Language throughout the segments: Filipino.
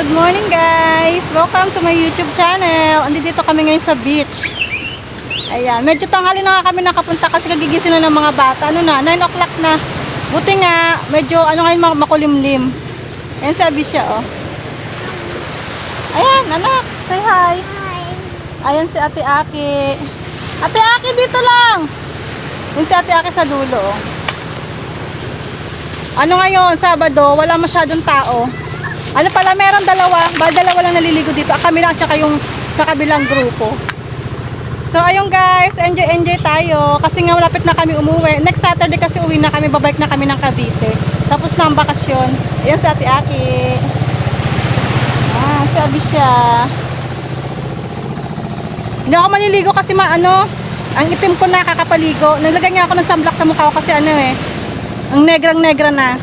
Good morning guys! Welcome to my YouTube channel. Andito kami ngayon sa beach. Ayan, medyo tanghali na nga kami nakapunta kasi kagigising na ng mga bata. Ano na, 9 o'clock na. Buti nga, medyo ngayon makulimlim. Ayan si Abisha oh. Ayan, anak, say hi. Hi. Ayan si Ate Aki. Ate Aki, dito lang. Ayan si Ate Aki sa dulo oh. Ano ngayon, Sabado, wala masyadong tao. Ano pala, meron dalawa lang naliligo dito. Kami lang at saka yung sa kabilang grupo. So ayun guys, enjoy tayo. Kasi nga malapit na kami umuwi. Next Saturday kasi uwi na kami, babalik na kami ng Cavite. Tapos na ang bakasyon. Ayan si Ate Aki. Si Abisha. Hindi ako maliligo kasi ang itim ko na kakapaligo. Naglagay nga ako ng sunblock sa mukha ko kasi ang negrang-negra na.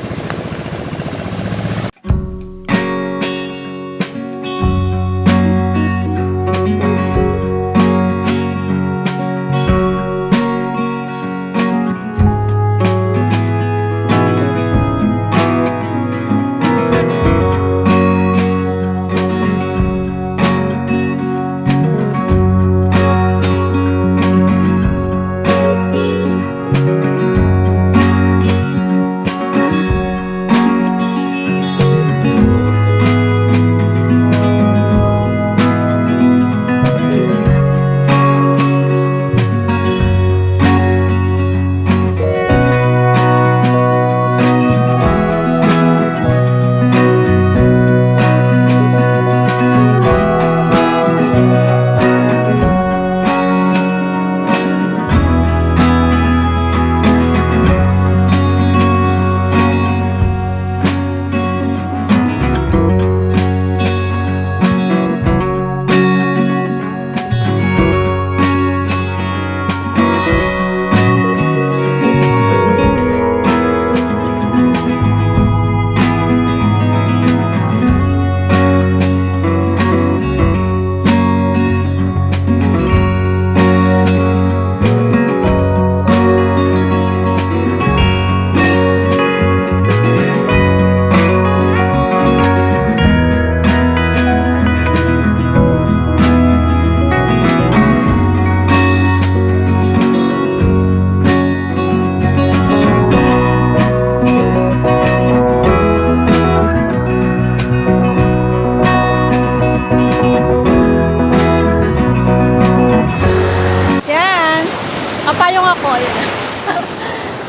Nakapayong ako.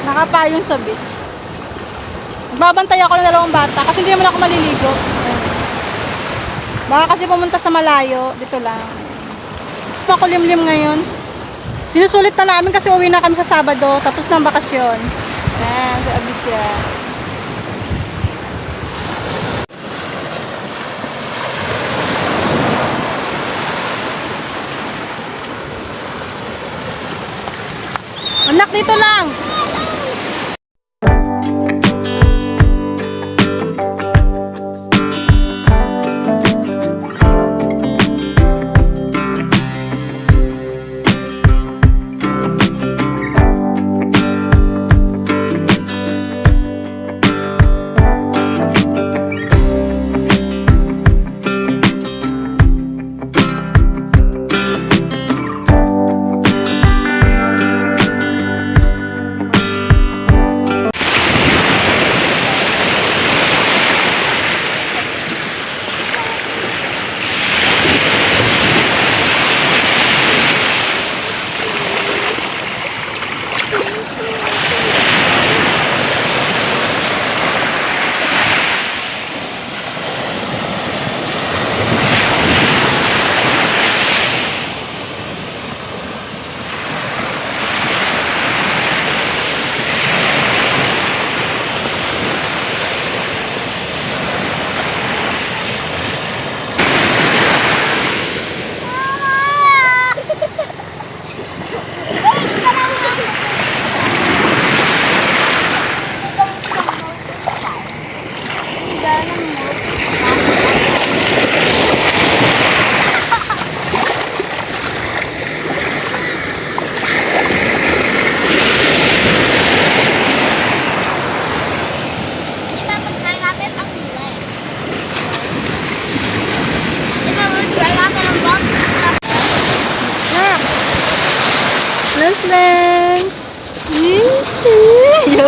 Nakapayong sa beach. Magbabantay ako ng dalawang bata kasi hindi naman ako maliligo. Baka kasi pumunta sa malayo. Dito lang. Makulimlim ngayon. Sinusulit na namin kasi uwi na kami sa Sabado. Tapos ng bakasyon. Ayan, sa Abisha. Anak, dito lang.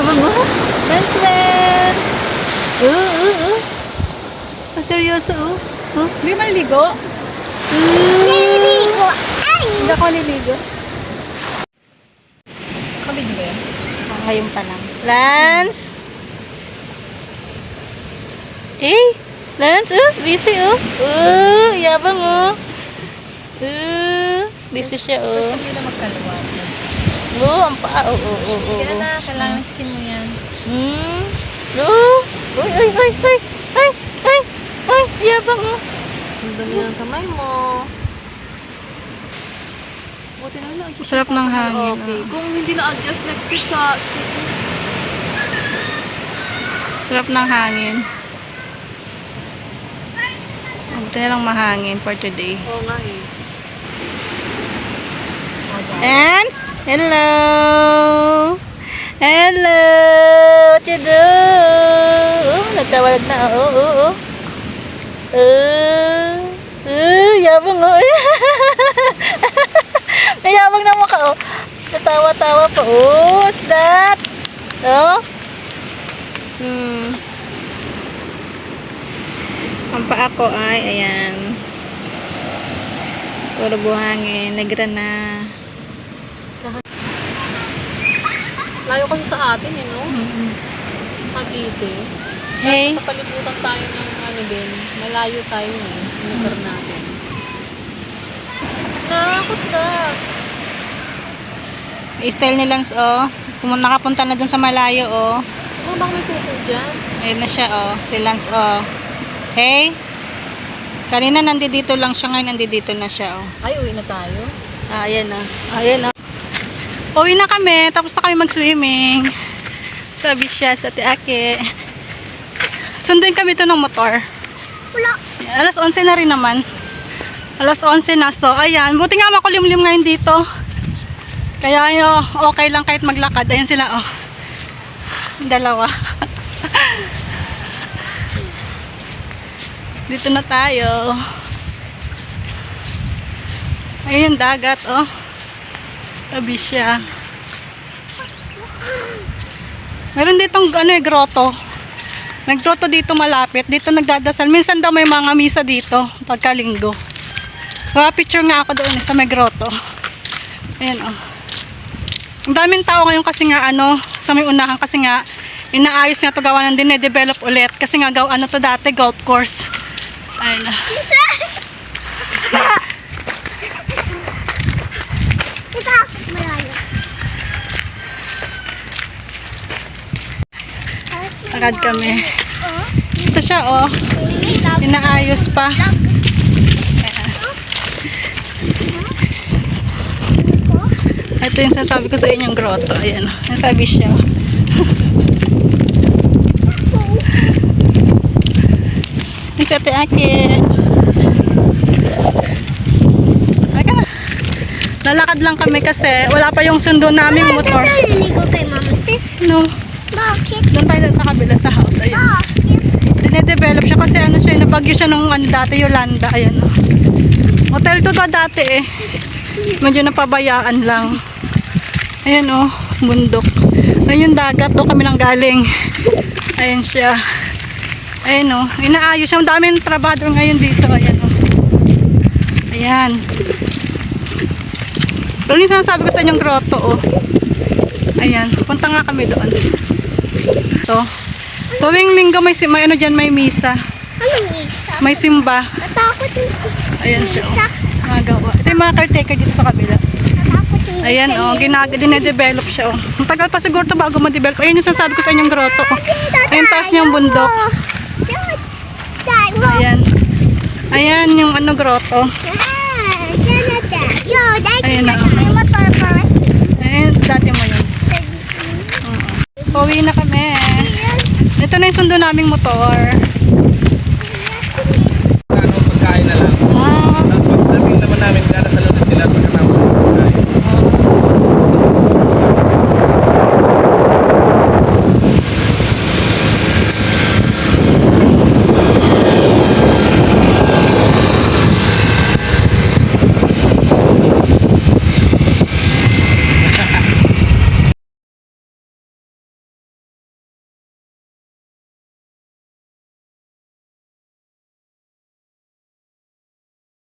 yabang mo. Lance. Seryoso, Hindi ka maliligo? Naliligo. Ay! Hindi ako maliligo. Kabidyo ba yan? Ngayon pa lang. Lance! Lance, busy, yabang, busy siya, Hindi na magkaliwa. ang paa, Sige na, kailangan skin mo yan. Ay, yabang, Ang dami ng kamay mo. Buti na lang. Sarap ng hangin, Okay. Kung hindi na-adjust next week sa... Sarap ng hangin. Buti na lang mahangin for today. Oo nga eh. Lance? Hello! Hello! What you do? Nagtawag na. Yabang, Nayabang na mukha, Natawa-tawa pa. What's that? Ang paa ko ay, ayan. Puro buhangin. Nagra na. Layo kasi sa atin, you know? Cavite. Hey. Kapalibutan tayo ng ano din. Malayo tayo eh. Lugar natin. What's that? Style nilang, nakapunta na dun sa malayo, Ano bang may tupo dyan? Ayun na siya, Si Lance, Hey. Kanina nandito lang siya, ngayon nandito na siya, Ay, uwi na tayo. Ayan na. Ayan na. Uwi na kami, tapos na kami mag-swimming. Sabi siya sa Ate Ake. Sunduin kami to ng motor. Wala. Alas 11 na rin naman. Alas 11 na. So, ayan. Buti nga makulimlim ngayon dito. Kaya, okay lang kahit maglakad. Ayan sila, Dalawa. Dito na tayo. Ayun, dagat, Tabi siya. Meron ditong, grotto. Naggrotto dito malapit. Dito nagdadasal. Minsan daw may mga misa dito, pagkalinggo. Picture nga ako doon sa may grotto. Ayan, Ang daming tao ngayon kasi nga, sa may unahan kasi nga, inaayos nga to, gawa ng dine-develop ulit. Kasi nga, to dati, golf course. Ayun na. Malayo. Lakad kami. Ito siya, inaayos pa. Ito yung sasabi ko sa inyong grotto. Ayan, nasabi siya. Yung sa Ate Ake. Ay ka na. Lalakad lang kami kasi wala pa yung sundo naming motor. Naliligo kay Mama Tis. No. Bakit? Doon tayo sa kabila sa house. Ayan. Bakit? Dine-develop siya kasi siya, nabagyo siya nung dati Yolanda. Ayan, Hotel to dati Medyo napabayaan lang. Ayan, bundok. Ayun yung dagat, kami nang galing. Ayan siya. Ayan, inaayos siya. Ang daming trabador ngayon dito. Ayan, Ayan. Pero yung sinasabi ko sa inyong grotto, Ayan, punta nga kami doon. Ito. Tuwing linggo may may misa. Anong isa? May simba. Natakot yung Ayan siya, isa. Magawa. Ito yung mga caretaker dito sa kabila. Natakot yung Ayan, dine-develop siya, Ang tagal pa siguro to bago ma-develop. Ayun yung sinasabi ko sa inyong grotto, Ayun, taas niyang bundok. Ayan. Ayan yung grotto. Ayan na. Ayan, dati mo yun. Pauwi na kami. Ito na yung sundo naming motor. Pagkain na lang.